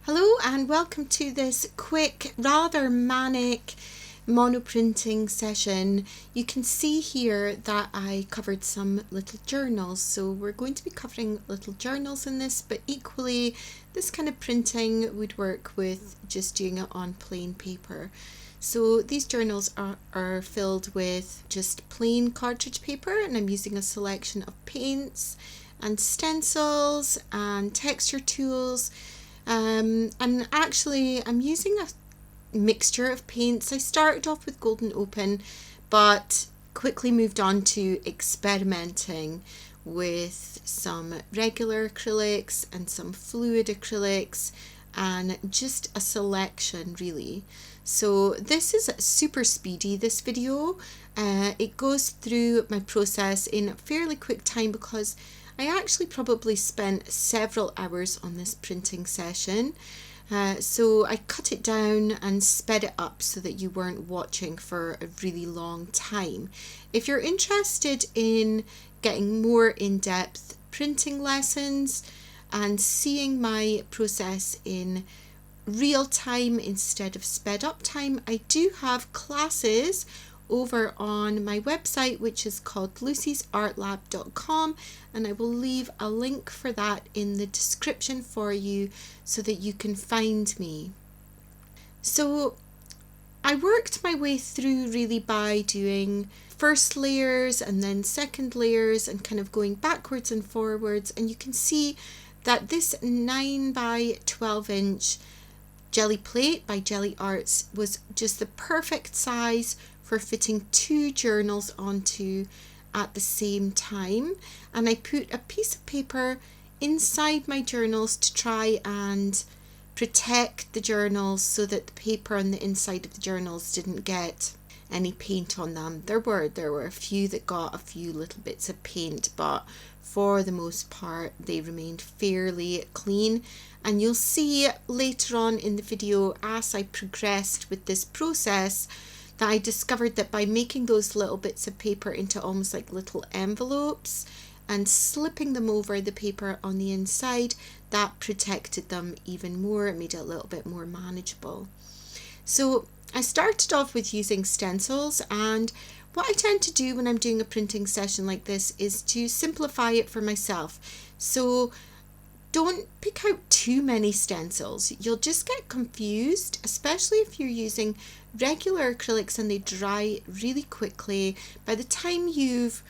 Hello and welcome to this quick, rather manic monoprinting session. You can see here that I covered some little journals, so we're going to be covering little journals in this, but equally this kind of printing would work with just doing it on plain paper. So these journals are filled with just plain cartridge paper, and I'm using a selection of paints and stencils and texture tools. And actually I'm using a mixture of paints. I started off with Golden Open, but quickly moved on to experimenting with some regular acrylics and some fluid acrylics and just a selection really. So this is super speedy, this video. It goes through my process in a fairly quick time because I actually probably spent several hours on this printing session. So I cut it down and sped it up so that you weren't watching for a really long time. If you're interested in getting more in-depth printing lessons and seeing my process in real time instead of sped up time, I do have classes over on my website, which is called lucy'sartlab.com, and I will leave a link for that in the description for you so that you can find me. So I worked my way through really by doing first layers and then second layers and kind of going backwards and forwards, and you can see that this 9 by 12 inch jelly plate by Gelli Arts was just the perfect size for fitting 2 journals onto at the same time. And I put a piece of paper inside my journals to try and protect the journals so that the paper on the inside of the journals didn't get any paint on them. There were a few that got a few little bits of paint, but for the most part they remained fairly clean. And you'll see later on in the video, as I progressed with this process, that I discovered that by making those little bits of paper into almost like little envelopes and slipping them over the paper on the inside, that protected them even more. It made it a little bit more manageable. So I started off with using stencils, and what I tend to do when I'm doing a printing session like this is to simplify it for myself. So don't pick out too many stencils. You'll just get confused, especially if you're using regular acrylics and they dry really quickly. By the time you've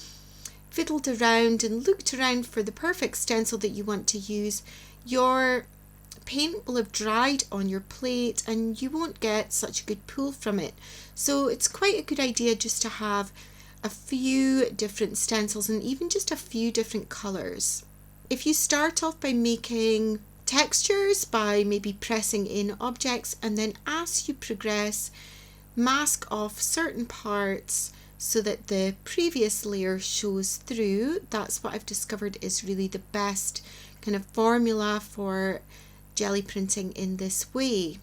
fiddled around and looked around for the perfect stencil that you want to use, your paint will have dried on your plate and you won't get such a good pull from it. So it's quite a good idea just to have a few different stencils and even just a few different colors. If you start off by making textures by maybe pressing in objects, and then as you progress mask off certain parts so that the previous layer shows through, that's what I've discovered is really the best kind of formula for jelly printing in this way.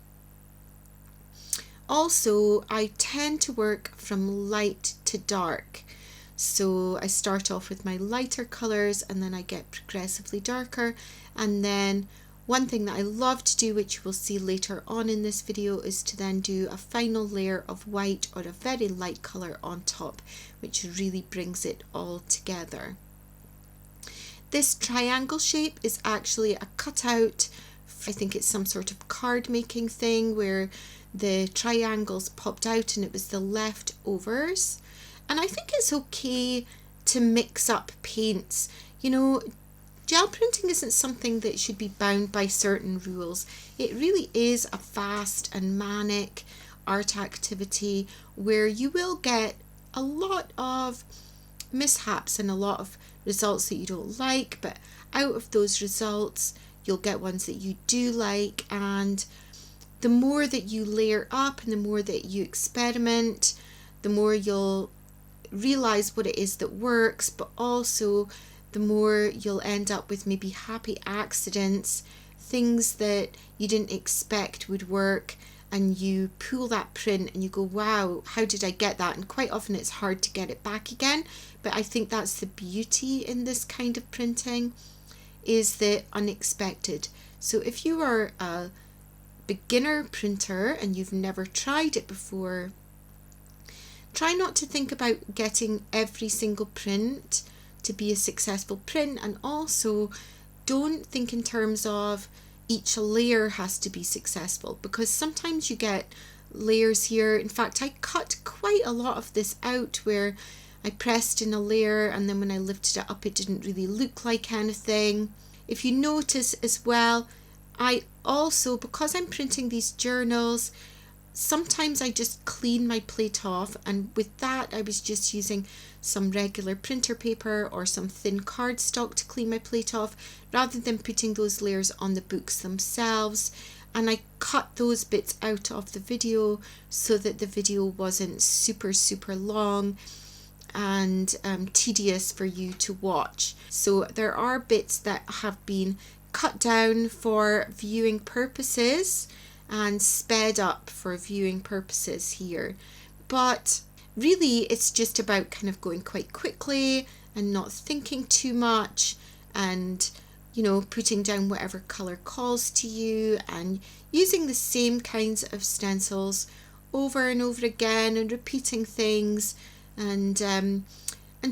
Also, I tend to work from light to dark. So I start off with my lighter colours and then I get progressively darker. And then one thing that I love to do, which you will see later on in this video, is to then do a final layer of white or a very light colour on top, which really brings it all together. This triangle shape is actually a cutout. I think it's some sort of card making thing where the triangles popped out and it was the leftovers. And I think it's okay to mix up paints. You know, gel printing isn't something that should be bound by certain rules. It really is a fast and manic art activity where you will get a lot of mishaps and a lot of results that you don't like, but out of those results you'll get ones that you do like. And the more that you layer up and the more that you experiment, the more you'll realize what it is that works, but also the more you'll end up with maybe happy accidents, things that you didn't expect would work, and you pull that print and you go, wow, how did I get that? And quite often it's hard to get it back again. But I think that's the beauty in this kind of printing, is the unexpected. So if you are a beginner printer and you've never tried it before, try not to think about getting every single print to be a successful print, and also don't think in terms of each layer has to be successful, because sometimes you get layers here. In fact, I cut quite a lot of this out where I pressed in a layer and then when I lifted it up it didn't really look like anything. If you notice as well, I also, because I'm printing these journals, sometimes I just clean my plate off, and with that I was just using some regular printer paper or some thin cardstock to clean my plate off rather than putting those layers on the books themselves. And I cut those bits out of the video so that the video wasn't super long and tedious for you to watch. So there are bits that have been cut down for viewing purposes and sped up for viewing purposes here, but really it's just about kind of going quite quickly and not thinking too much, and putting down whatever color calls to you and using the same kinds of stencils over and over again and repeating things and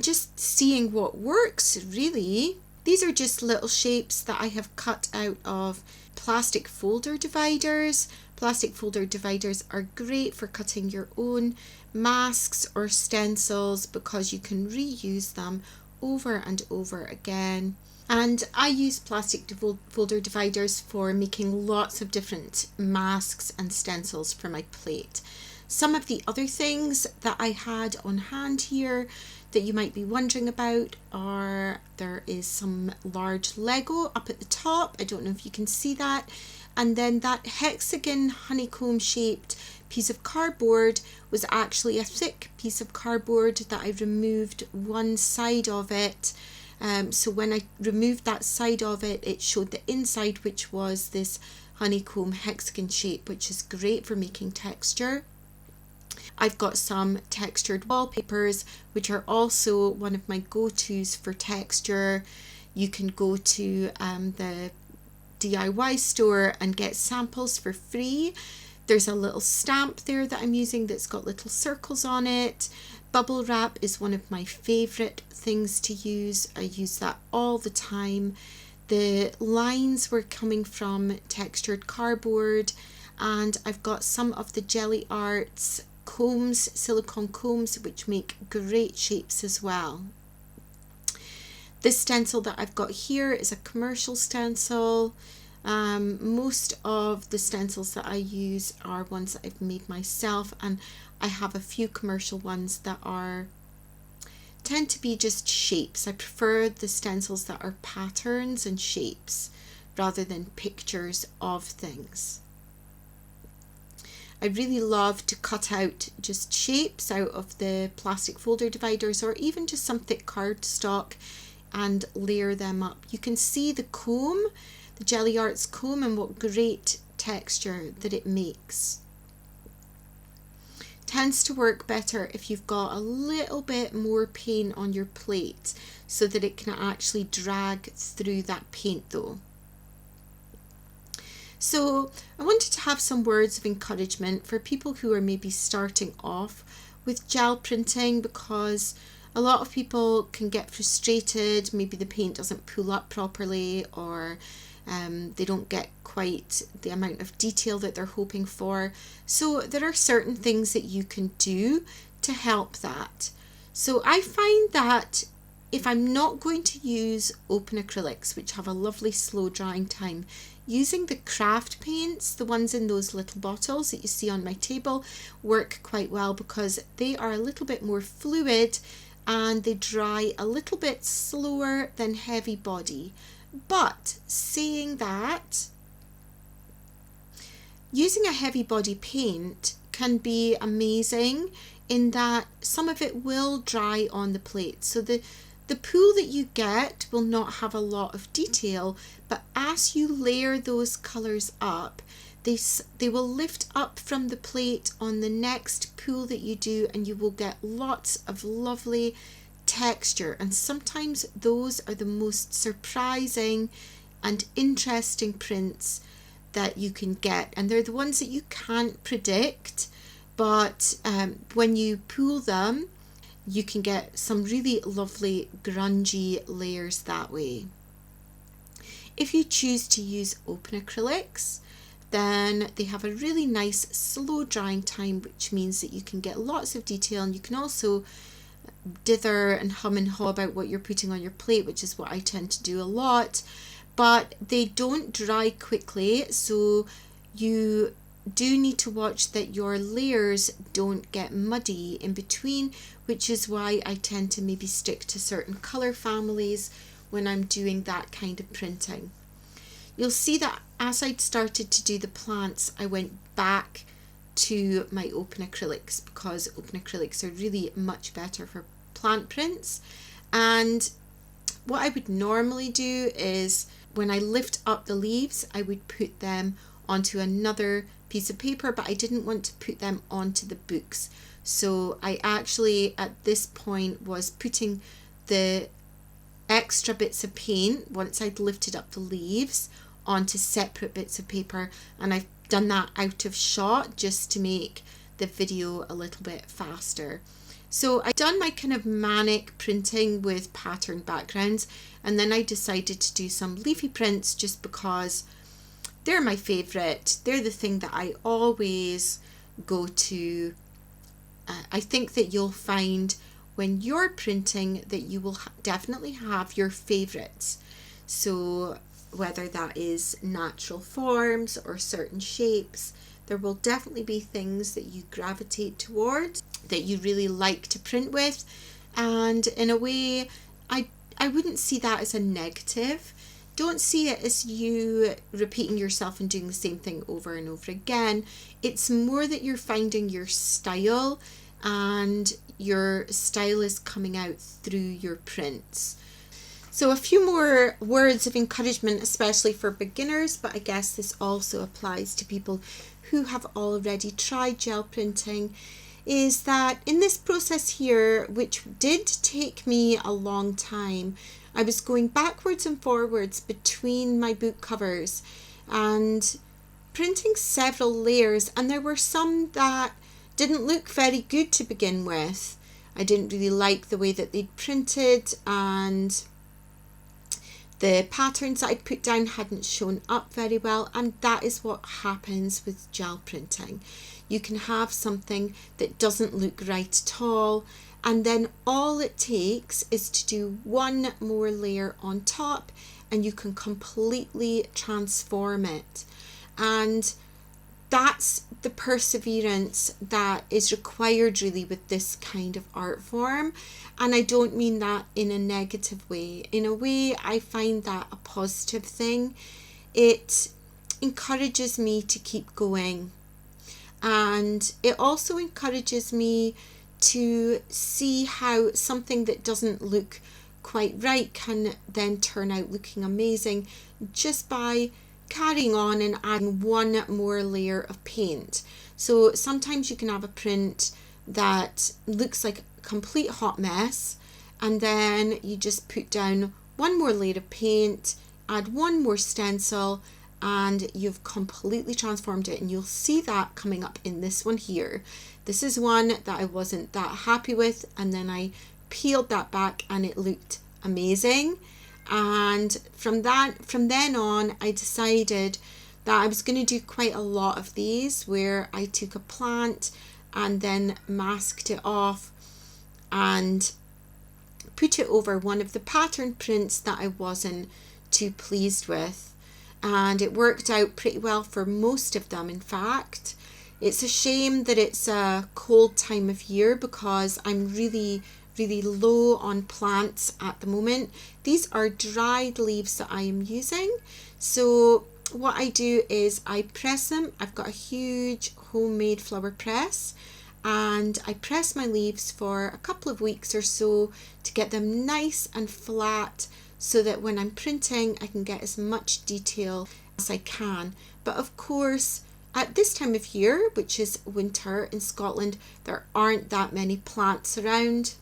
just seeing what works really. These are just little shapes that I have cut out of plastic folder dividers. Plastic folder dividers are great for cutting your own masks or stencils because you can reuse them over and over again. And I use plastic folder dividers for making lots of different masks and stencils for my plate. Some of the other things that I had on hand here that you might be wondering about are, there is some large Lego up at the top. I don't know if you can see that. And then that hexagon honeycomb shaped piece of cardboard was actually a thick piece of cardboard that I removed one side of it. So when I removed that side of it, it showed the inside, which was this honeycomb hexagon shape, which is great for making texture. I've got some textured wallpapers, which are also one of my go-tos for texture. You can go to the DIY store and get samples for free. There's a little stamp there that I'm using that's got little circles on it. Bubble wrap is one of my favourite things to use. I use that all the time. The lines were coming from textured cardboard, and I've got some of the Gelli Arts combs, silicone combs, which make great shapes as well. This stencil that I've got here is a commercial stencil. Most of the stencils that I use are ones that I've made myself, and I have a few commercial ones that tend to be just shapes. I prefer the stencils that are patterns and shapes rather than pictures of things. I really love to cut out just shapes out of the plastic folder dividers or even just some thick cardstock and layer them up. You can see the comb, the Gelli Arts comb, and what great texture that it makes. Tends to work better if you've got a little bit more paint on your plate so that it can actually drag through that paint though. So I wanted to have some words of encouragement for people who are maybe starting off with gel printing, because a lot of people can get frustrated. Maybe the paint doesn't pull up properly, or they don't get quite the amount of detail that they're hoping for. So there are certain things that you can do to help that. So I find that if I'm not going to use open acrylics, which have a lovely slow drying time, using the craft paints, the ones in those little bottles that you see on my table, work quite well because they are a little bit more fluid and they dry a little bit slower than heavy body. But saying that, using a heavy body paint can be amazing in that some of it will dry on the plate. So the pool that you get will not have a lot of detail, but as you layer those colours up, they will lift up from the plate on the next pool that you do, and you will get lots of lovely texture. And sometimes those are the most surprising and interesting prints that you can get, and they're the ones that you can't predict, but when you pull them you can get some really lovely grungy layers that way. If you choose to use open acrylics, then they have a really nice slow drying time, which means that you can get lots of detail, and you can also dither and hum and haw about what you're putting on your plate, which is what I tend to do a lot. But they don't dry quickly, so you do need to watch that your layers don't get muddy in between, which is why I tend to maybe stick to certain colour families when I'm doing that kind of printing. You'll see that as I'd started to do the plants, I went back to my open acrylics because open acrylics are really much better for plant prints. And what I would normally do is when I lift up the leaves, I would put them onto another piece of paper, but I didn't want to put them onto the books. So I actually at this point was putting the extra bits of paint, once I'd lifted up the leaves, onto separate bits of paper, and I've done that out of shot just to make the video a little bit faster. So I've done my kind of manic printing with pattern backgrounds, and then I decided to do some leafy prints just because they're my favourite. They're the thing that I always go to. I think that you'll find when you're printing that you will definitely have your favourites. So whether that is natural forms or certain shapes, there will definitely be things that you gravitate towards, that you really like to print with. And in a way, I wouldn't see that as a negative. Don't see it as you repeating yourself and doing the same thing over and over again. It's more that you're finding your style, and your style is coming out through your prints. So a few more words of encouragement, especially for beginners, but I guess this also applies to people who have already tried gel printing, is that in this process here, which did take me a long time, I was going backwards and forwards between my book covers and printing several layers, and there were some that didn't look very good to begin with. I didn't really like the way that they'd printed, and the patterns that I'd put down hadn't shown up very well, and that is what happens with gel printing. You can have something that doesn't look right at all, and then all it takes is to do one more layer on top and you can completely transform it. And that's the perseverance that is required really with this kind of art form. And I don't mean that in a negative way. In a way, I find that a positive thing. It encourages me to keep going. And it also encourages me to see how something that doesn't look quite right can then turn out looking amazing just by carrying on and adding one more layer of paint. So sometimes you can have a print that looks like a complete hot mess, and then you just put down one more layer of paint, add one more stencil, and you've completely transformed it. And you'll see that coming up in this one here. This is one that I wasn't that happy with, and then I peeled that back and it looked amazing. And from then on, I decided that I was going to do quite a lot of these, where I took a plant and then masked it off and put it over one of the pattern prints that I wasn't too pleased with. And it worked out pretty well for most of them, in fact. It's a shame that it's a cold time of year because I'm really low on plants at the moment. These are dried leaves that I am using. So what I do is I press them. I've got a huge homemade flower press, and I press my leaves for a couple of weeks or so to get them nice and flat, so that when I'm printing I can get as much detail as I can. But of course, at this time of year, which is winter in Scotland, there aren't that many plants around.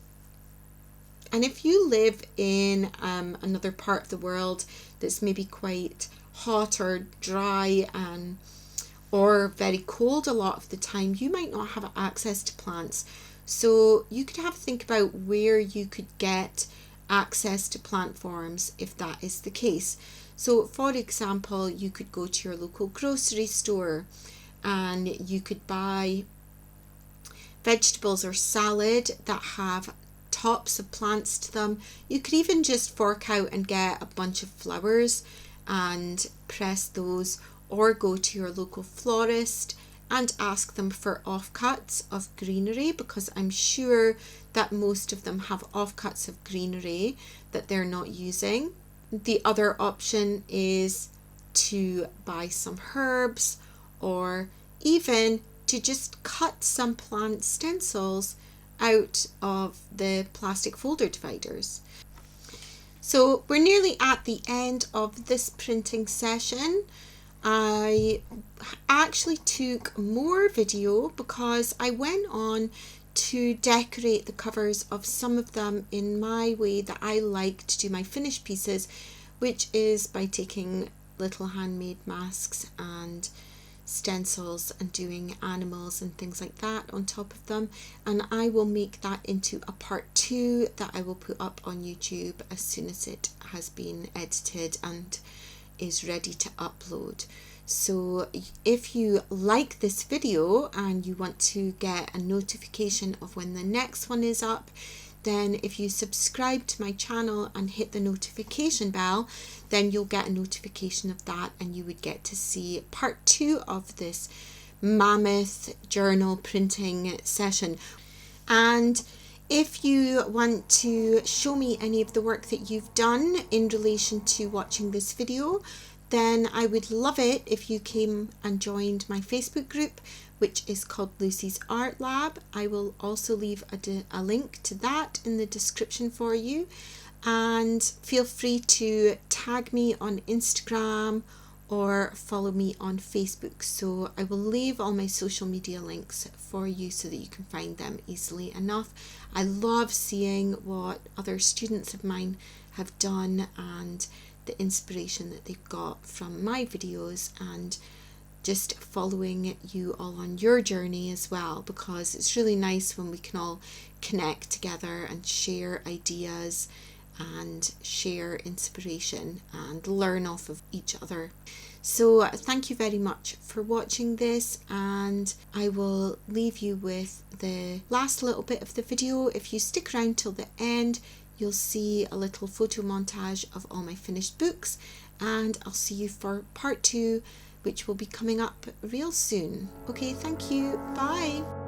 And if you live in another part of the world that's maybe quite hot or dry or very cold a lot of the time, you might not have access to plants. So you could have to think about where you could get access to plant forms if that is the case. So for example, you could go to your local grocery store and you could buy vegetables or salad that have tops of plants to them. You could even just fork out and get a bunch of flowers and press those, or go to your local florist and ask them for offcuts of greenery, because I'm sure that most of them have offcuts of greenery that they're not using. The other option is to buy some herbs, or even to just cut some plant stencils out of the plastic folder dividers. So we're nearly at the end of this printing session. I actually took more video because I went on to decorate the covers of some of them in my way that I like to do my finished pieces, which is by taking little handmade masks and stencils and doing animals and things like that on top of them. And I will make that into a part 2 that I will put up on YouTube as soon as it has been edited and is ready to upload. So if you like this video and you want to get a notification of when the next one is up, then if you subscribe to my channel and hit the notification bell, then you'll get a notification of that, and you would get to see part 2 of this Mammoth journal printing session. And if you want to show me any of the work that you've done in relation to watching this video, then I would love it if you came and joined my Facebook group, which is called Lucy's Art Lab. I will also leave a link to that in the description for you. And feel free to tag me on Instagram or follow me on Facebook. So I will leave all my social media links for you so that you can find them easily enough. I love seeing what other students of mine have done and the inspiration that they've got from my videos, and just following you all on your journey as well, because it's really nice when we can all connect together and share ideas and share inspiration and learn off of each other. So thank you very much for watching this, and I will leave you with the last little bit of the video. If you stick around till the end, you'll see a little photo montage of all my finished books, and I'll see you for part 2, which will be coming up real soon. Okay, thank you. Bye.